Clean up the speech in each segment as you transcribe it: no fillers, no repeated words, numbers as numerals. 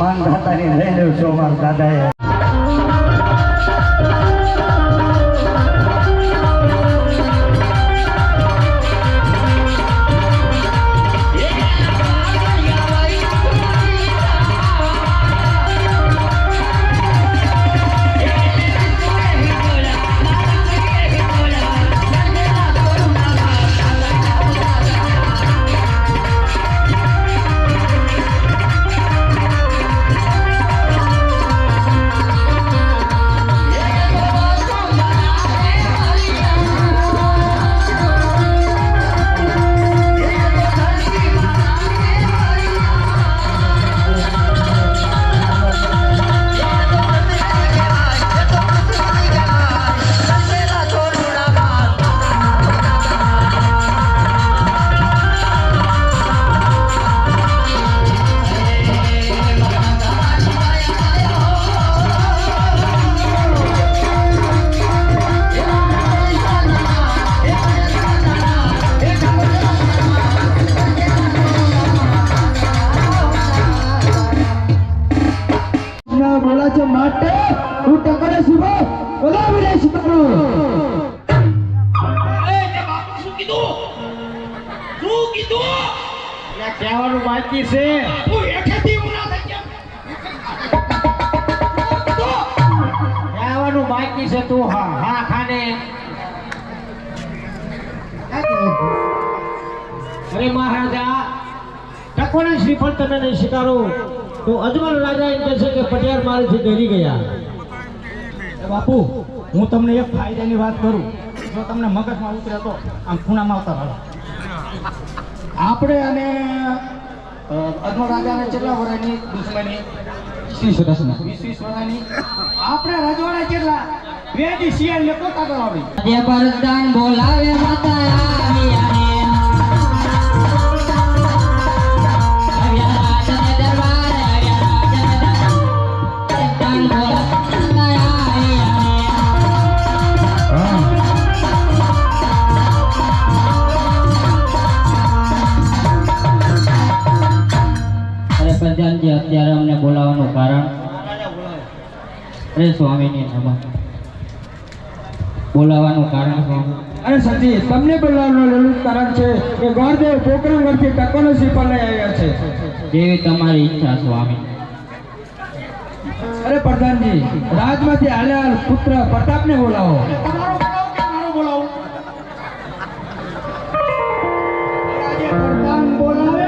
માન દાતાની લઈ લેવ છો મારા દાદાએ માટે હું ટકરે સુબો બોલાવી રે શિકારું એ તે બાપુ શું કીધું લે કહેવાનું બાકી છે હું એઠેથી ઉના થઈ ગયા કહેવાનું બાકી છે તું હા ખાને અરે મહારાજા ટકોરે શ્રીફળ તમે નહીં સ્વીકારો તો અજમલ રાજા એમ કહે છે કે પટિયાર મારીથી ડરી ગયા બાપુ હું તમને એક ફાયદાની વાત કરું જો તમને મગજમાં ઉતરે તો આમ ખૂણામાં આવતા રહો આપણે અને અજમલ રાજાને કેટલા વર્ષની દુશ્મની 20 વર્ષની આપણે રજવાડા કેટલા વેદી શિયાળ ને પોતા કરાવી જે પરદાન બોલાવે માતા આવ્યા અત્યારે અમને બોલાવવાનું કારણ અરે સ્વામીની નમઃ બોલાવવાનું કારણ સ્વામી અરે સતી તમને બોલાવવાનું કારણ છે કે ગોરદેવ પોકરણગઢથી ટકોનો શ્રીફળ લઈ આવ્યા છે જેવી તમારી ઈચ્છા સ્વામી અરે પ્રધાનજી રાજમાંથી હાલ્યા પુત્ર પ્રતાપને બોલાવો મારો બોલાવો પ્રધાન બોલાવે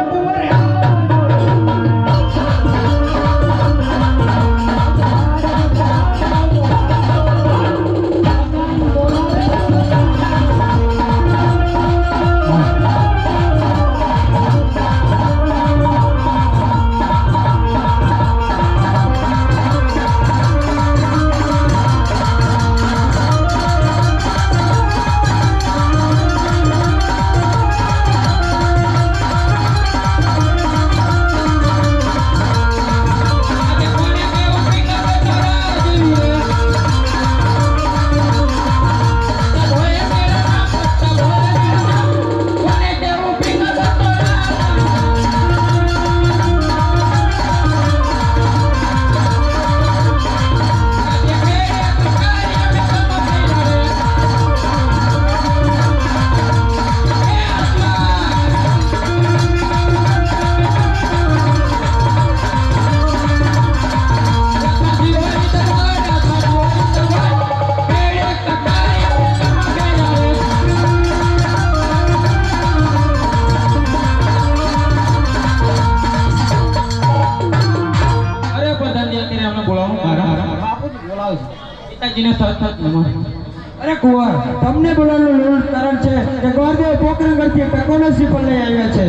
અરે કુંવર તમને બોલાવવાનું કારણ છે કે ગોરદેવ પોકરણગઢથી ટકોનો શ્રીફળ લઈ આવ્યા છે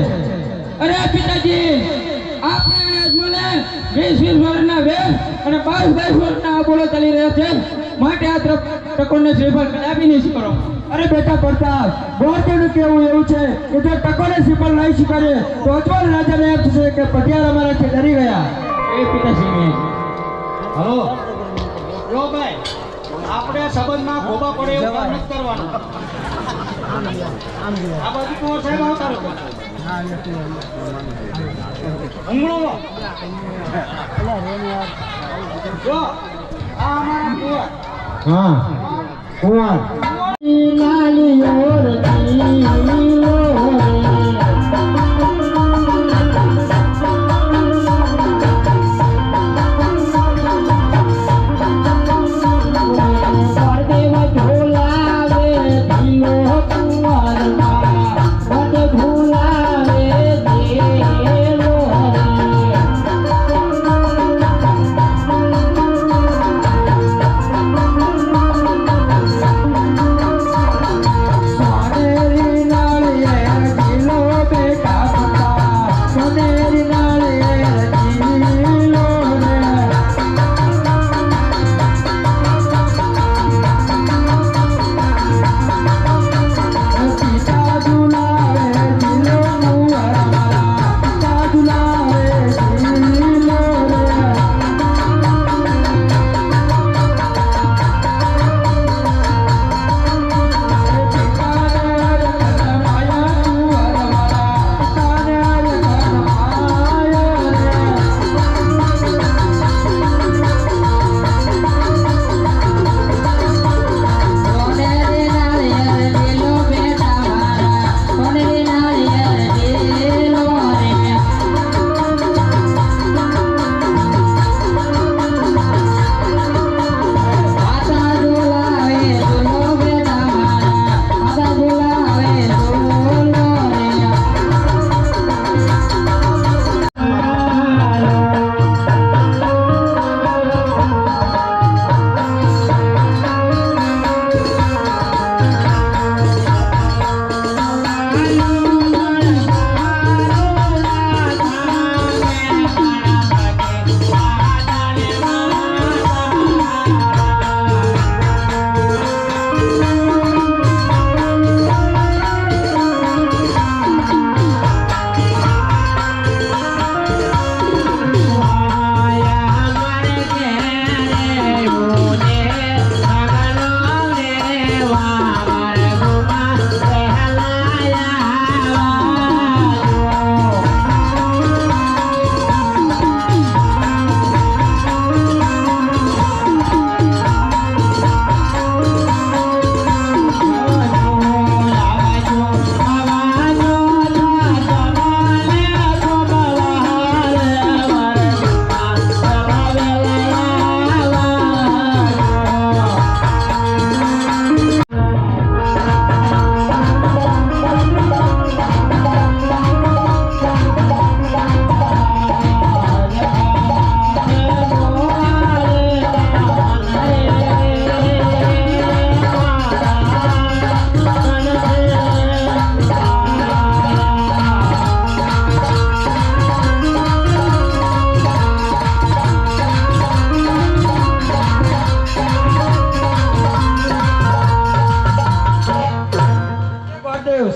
અરે પિતાજી આપણે અજમલે 20 વર્ષના વેર અને 22 વર્ષના બોલો ચાલી રહ્યા છે માટે આ ટકોનો શ્રીફળ કદાપી નહીં સ્વીકારો અરે બેટા પ્રતાપ ગોરદેવનું કહેવું એવું છે કે જો ટકોનો શ્રીફળ નહીં સ્વીકારે તો અજમલ રાજાને એમ થશે કે પટિયાર અમારાથી ડરી ગયા એ પિતાજી હલો જો ભાઈ આપણે સંબંધમાં ખોબા પડે એવું કામ નથી કરવાનું આ બાજુ કુંવર સાહેબ આવતા રહો હા કુંવર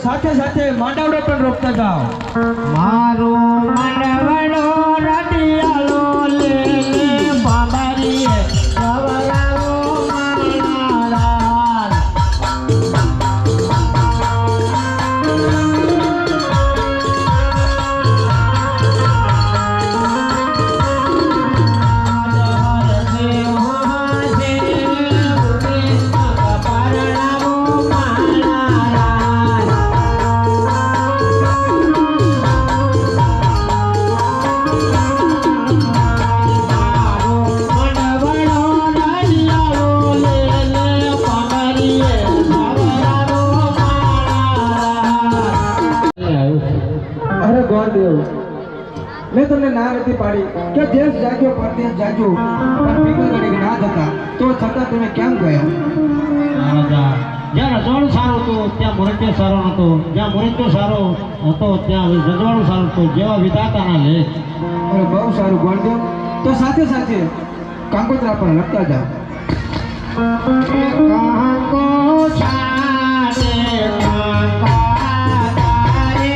સાથે સાથે માંડવડો પણ રોકતા જાઓ. મારો મંડવડો રટિયાલો લે લે બાંધરીએ સવલાવો મારા અરે ગોરદેવ, મેં તમને ના નથી પાડી કે દેશ જાગ્યો પરદેશ જાજો, પણ ભીખો ઘડીક ના જતા તો છતાં તમે કેમ ગયા? મહારાજા જ્યાં રજવાડું સારું હતું ત્યાં મુરત્ય સારો નહોતો, જ્યાં મુરત્ય સારો હતો ત્યાં રજવાડું સારું હતું. જેવા વિધાતાના લેખ. અરે બહુ સારું ગોરદેવ, તો સાથે સાથે કાંકોત્રા પણ લખતા જાઓ. કાંકો છાડે કાંકા તારે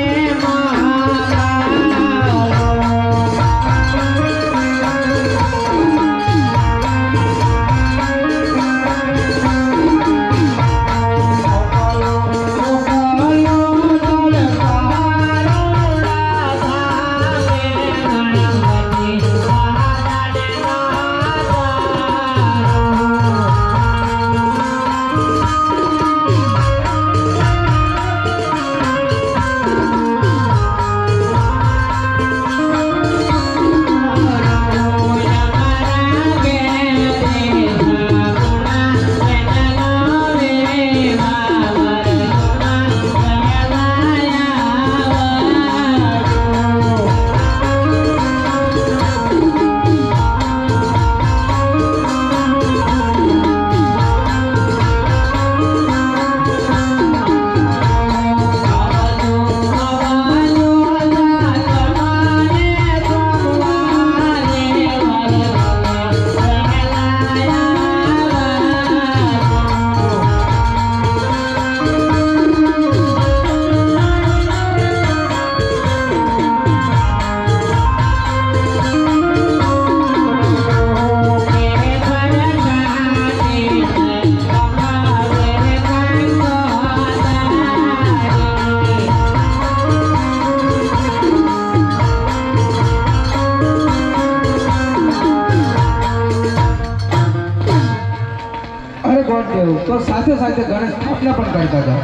ગોળદેવ તો સાથે સાથે ગણેશ સ્થાપના પણ કરતા જાઓ.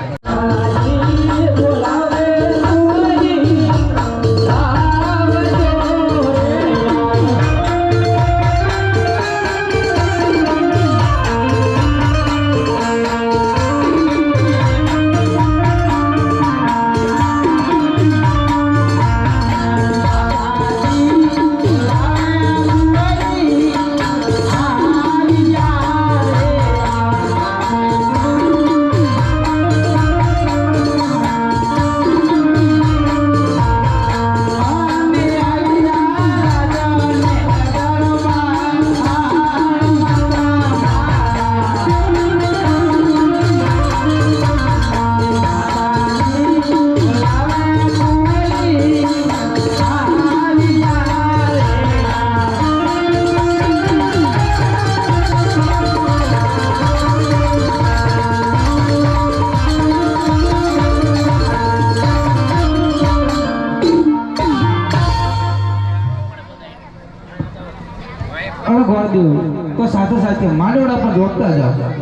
હવે ગોળદેવ તો સાથે સાથે માંડવડા પણ જોડતા જાઓ.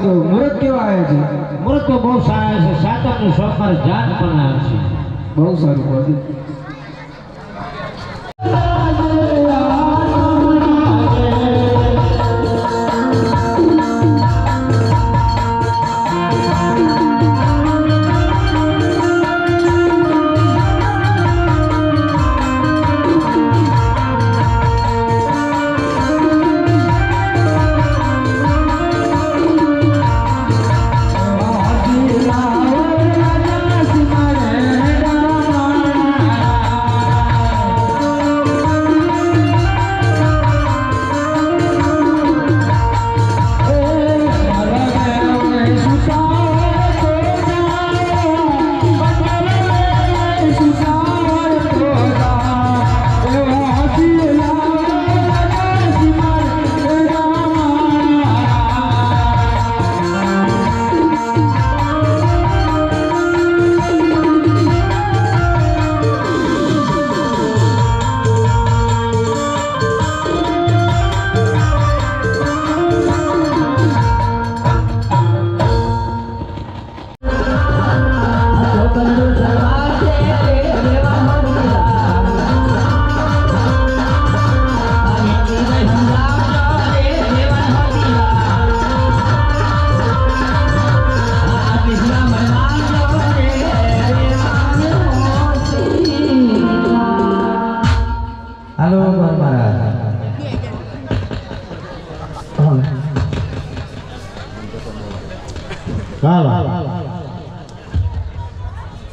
મુહૂર્ત કેવા આવે છે? મુહૂર્ત તો બહુ સારા છે. સાતમની સોમવાર જાન પણ આવે છે. બહુ સારું ગોળદેવ.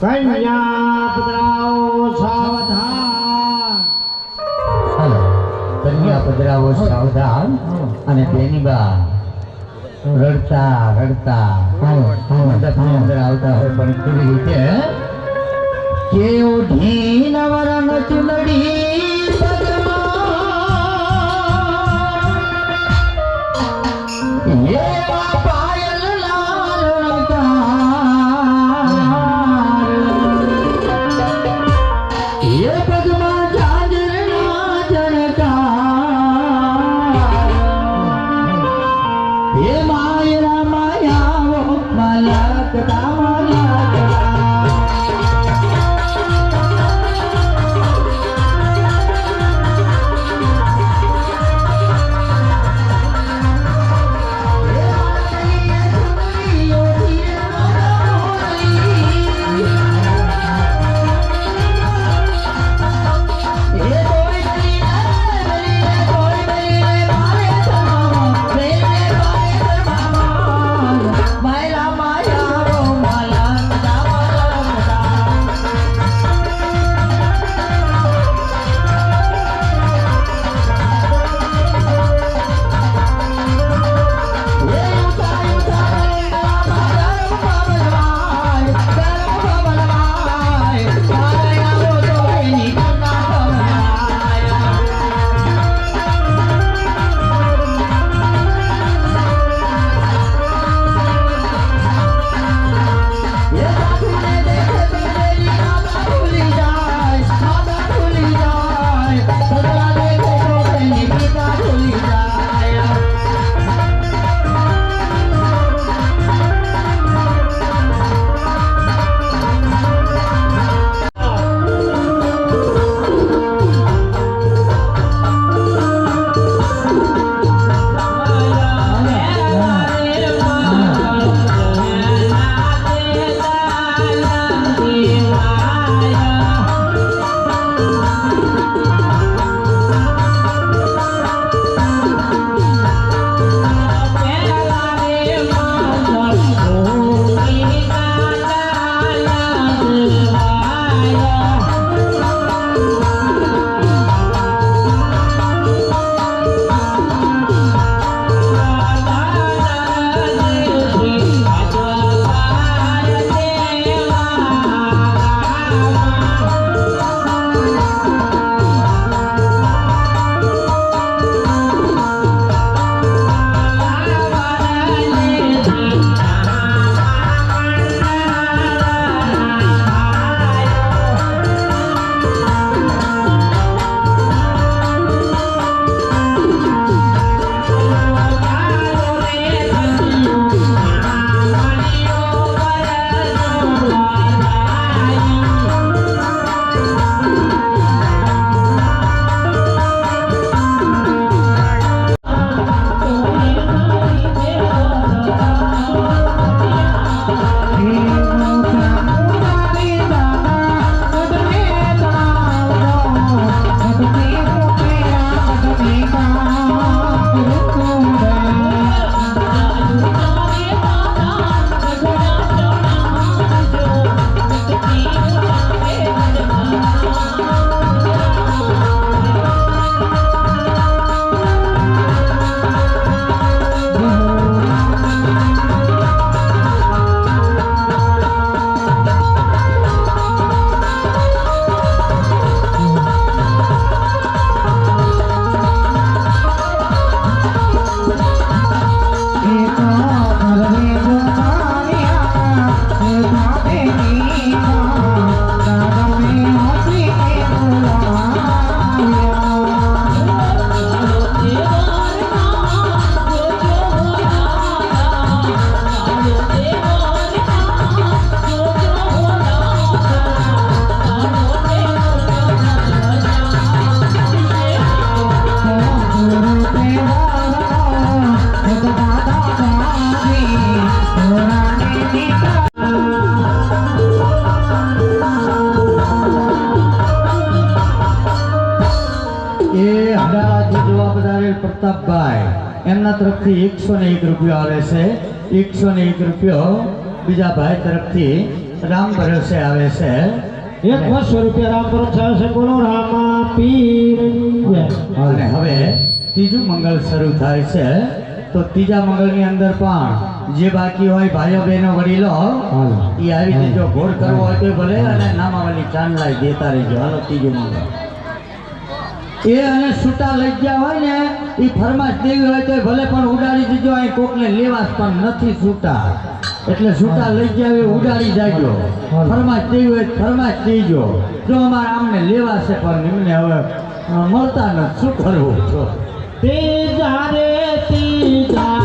કન્યા પધરાવો સાવધાન. કન્યા પધરાવો સાવધાન. અને તેની બા રડતા રડતા મંડપની અંદર આવતા હોય પણ કેવી રીતે કે ઓઢી નવરંગ ચુંદડી પ્રતાપભાઈ એમના તરફથી 101 રૂપિયો આવે છે. 101 રૂપિયો બીજા ભાઈ તરફથી રામ ભરોસે આવે છે. 100 રૂપિયા રામ ભરોસે આવે છે. બોલો રામા પીર જય. અને હવે ત્રીજું મંગળ શરૂ થાય છે. તો ત્રીજા મંગળની અંદર પણ જે બાકી હોય ભાઈઓ બહેનો વડીલો એ આવી રીતે જો ઘોડ કરવો હોય તો ભલે, અને નામાવાલી ચાંદલાઈ દેતા રહીજો. હાલો ત્રીજું મંગળ એ અને છૂટા લઈ ગયા હોય ને એ ફરમાશ દેવી હોય તો ભલે પણ ઉડાડી દીજો. અહીં કોકને લેવાસ પણ નથી છૂટા, એટલે છૂટા લઈ ગયા હોય ઉડાડી જાજો. ફરમાશ દેવી હોય ફરમાશ દેજો. જો અમારે આમને લેવાશે પણ એમને હવે મળતા નથી, શું કરવું? તેજા રે તેજા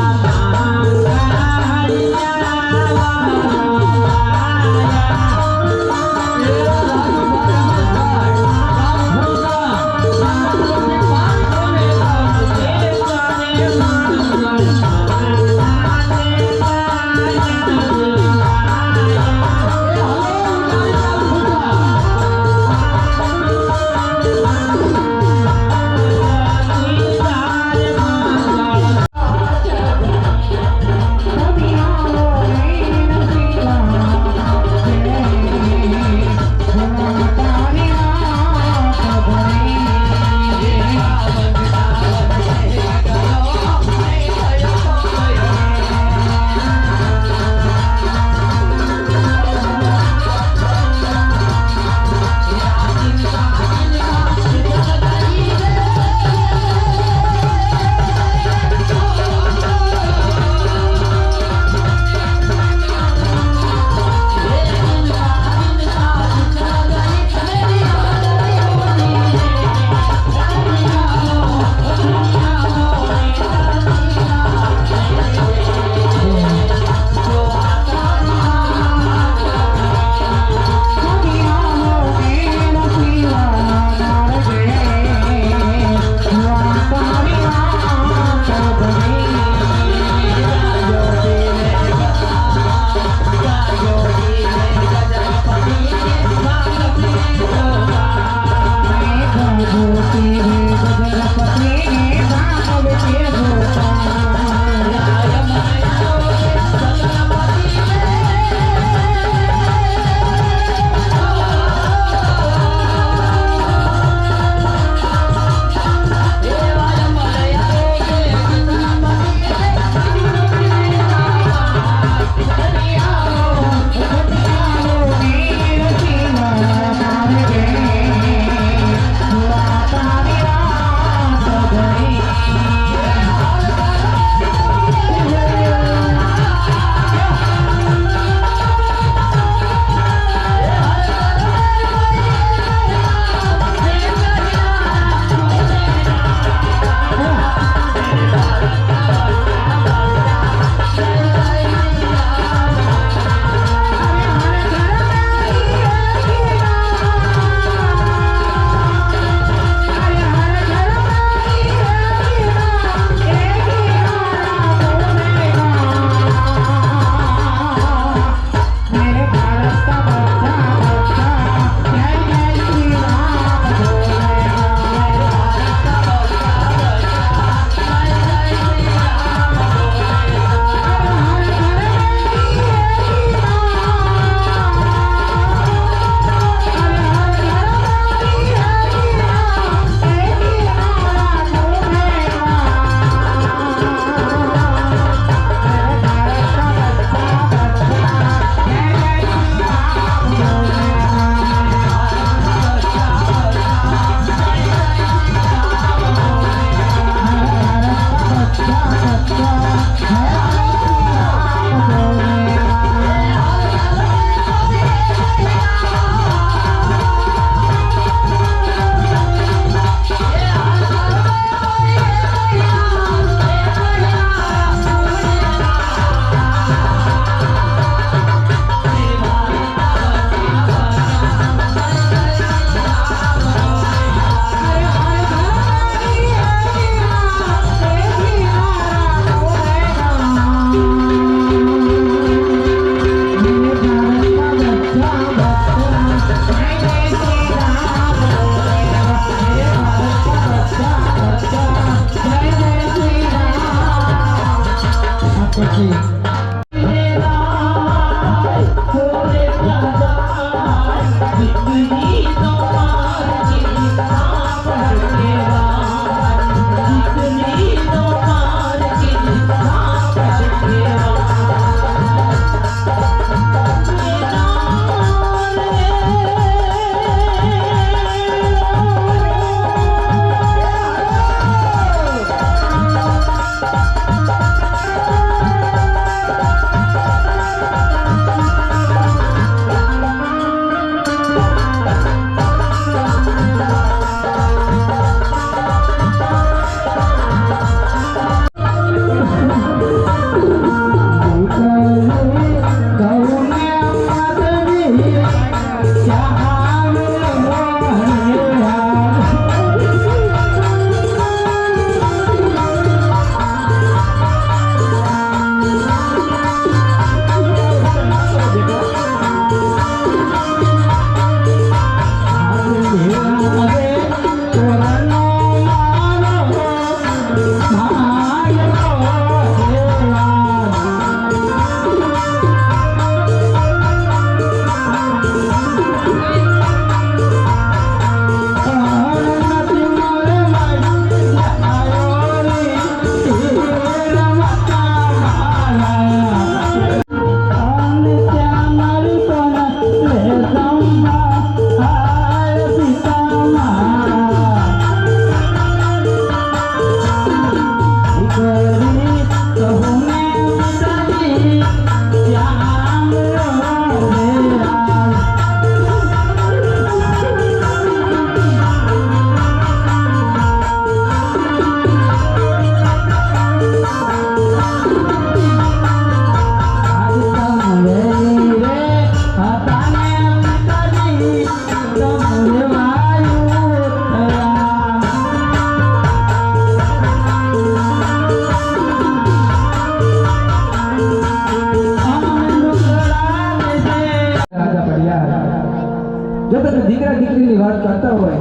દીકરીની વાત કરતા હોય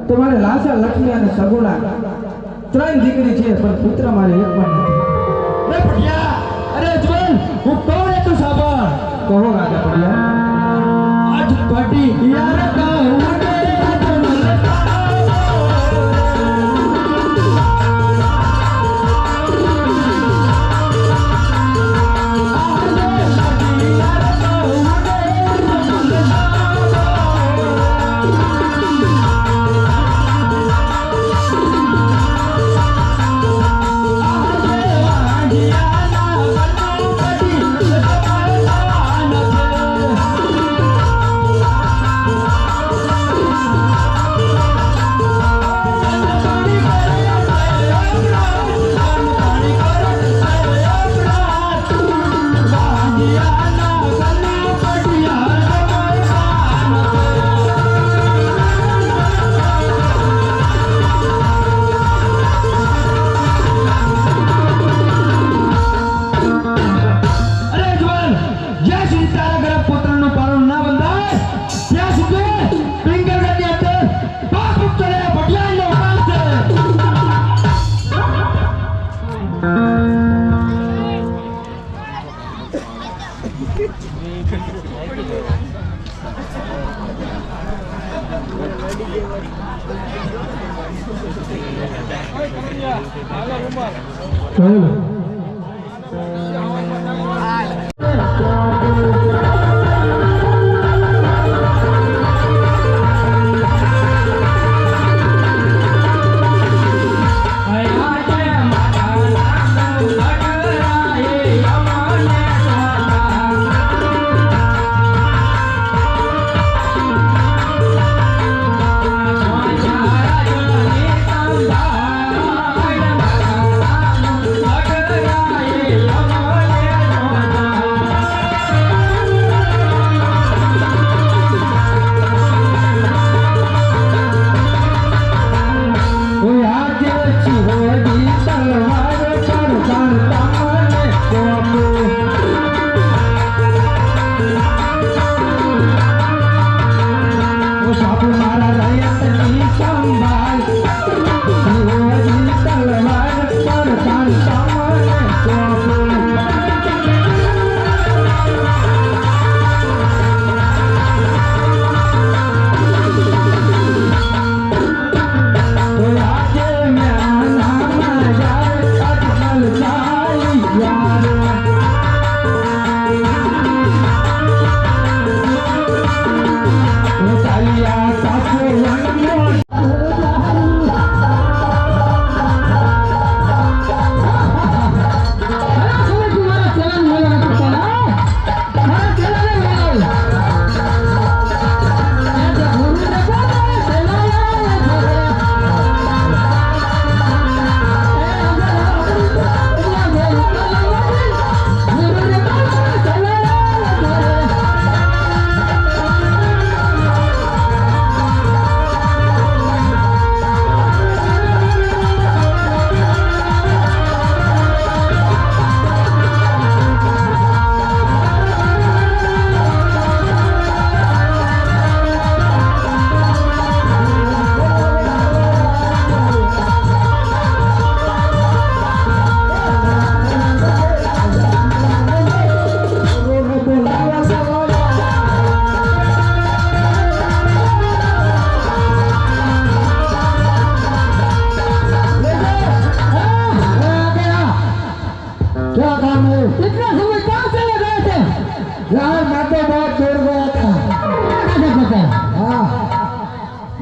તો મારે લાસા લક્ષ્મી અને સગુણા 3 દીકરી છે પણ પુત્ર મારે એક પણ નથી. અરે પટિયા, અરે અજમલ, હું કોણ હે તું સાંભળ. કહો રાજા પડિયા. આજ પાટી યાર કહું કે અજમલ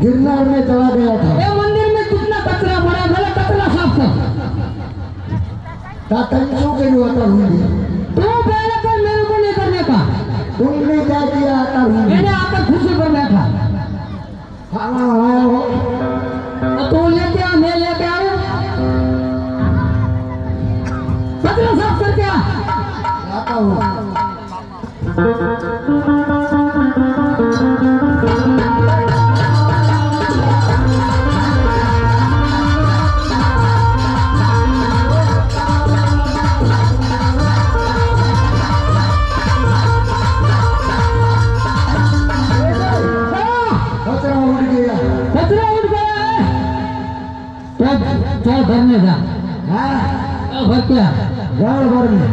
गिरनार में चला गया था। ये मंदिर में कितना कचरा पड़ा, भले कचरा साफ कर। ताता ने क्यों कहा आता हूँ? तू पहले कर, मेरे को नहीं करने का। तुमने क्या किया आता हूँ? मैंने आकर खुशी पर बैठा। खाना आया हो तो तू लेके आ, मैं लेके आऊं। कचरा साफ करके आ। आता हूँ। चल भरने जा હા भर क्या ગોળ ભરને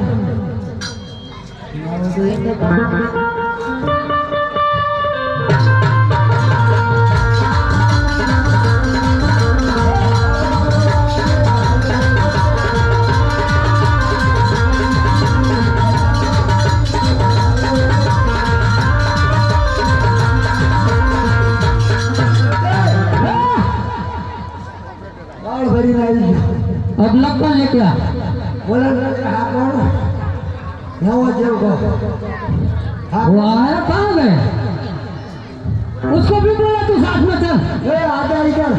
ગોળ ભરીને આવી ગયો अब लक्कन लेके आ બોલે હા કોણ નવો જેવો હા वो आया कहाँ गए उसको भी बोला तू साथ में चल એ આજા ઇધર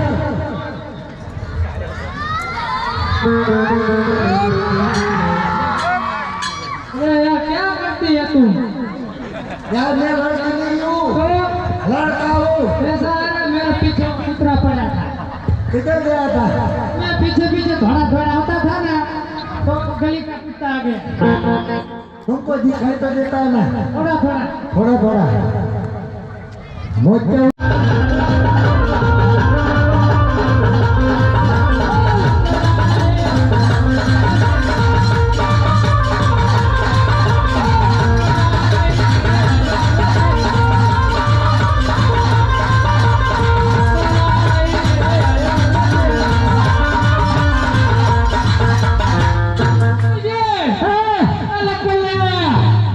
अरे यार क्या करती है तू यार मैं लड़का नहीं हूँ तो लड़का हूँ ऐसा है ना मेरे पीछे कुतरा पड़ा था किधर गया था मैं पीछे पीछे थोड़ा थोड़ा आता था ना तो गली का कुत्ता आ गया तुमको दिखाई तो देता है ना थोड़ा थोड़ा थोड़ा थोड़ा मोटे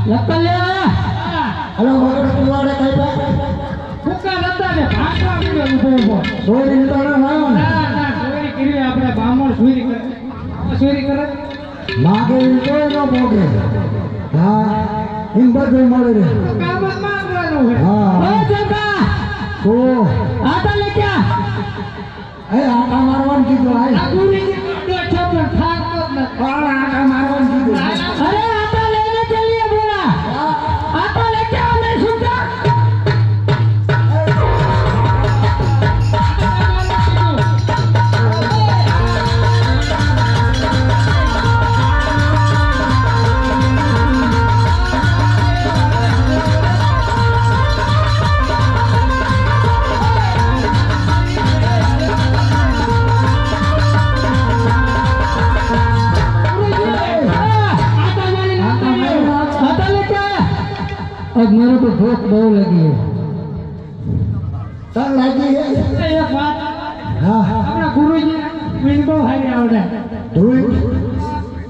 लक्कन ले आया हेलो मगर तुम्हारे कहीं पे ભૂકા નતા ને ભાગવા મળ્યો ઊભો ઊભો सोरी निकालना ना ના ના ચોરી કરી આપણે બામણ ચોરી કરે ચોરી કરે मागे इनको न मोगे हाँ इन बदल मरे रे કામ જ માંગવાનું હોય हाँ ओ જગા तो આટા લે ક્યાં ए आटा मारवान की जो है આ ગુરુજી દો છોકર થાકતો જ નથી और आटा मारवान की जो है अरे आटा लेने के लिए बोला आटा लेके आओ नहीं सुनता अब मेरे को भूख बहुत लगी है तब लगी है एक बात हाँ अपना गुरुजी विंडो हाई आवड़े तू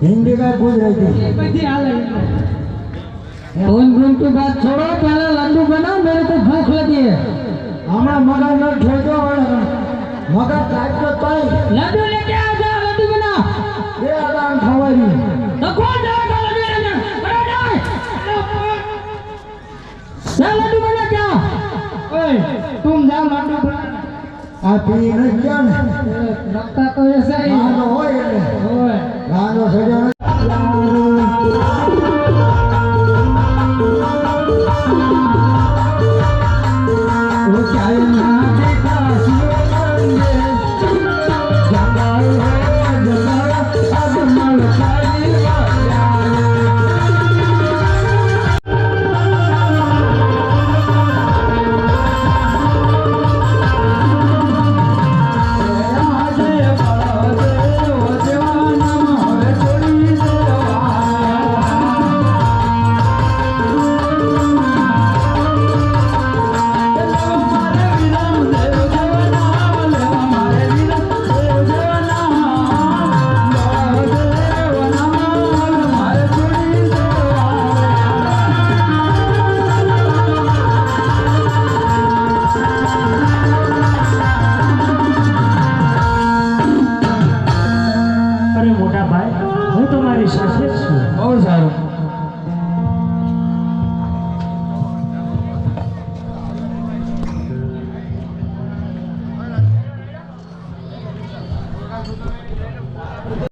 हिंदी का पूछ रही थी बड़ी हाल फोन की बात छोड़ो पहले लड्डू बनाओ मेरे को भूख लगी है हमारा मगर न ठोको मगर टाइप तो पाई लड्डू लेके आओ जाओ लड्डू बनाओ ये आराम खवाई तो कौन जाएगा लड्डू लेने अरे जाए जा लड्डू बना क्या ओए तुम जाओ लड्डू बना आप ही न जान लगता तो ऐसा ही है गानो होए ओए गानो सजो वो चाहे ना देखा सियोंगे जगा है जगा अब मल खाली वाला અરે મોટા ભાઈ હું તમારી સાથે જ છું બહુ સારું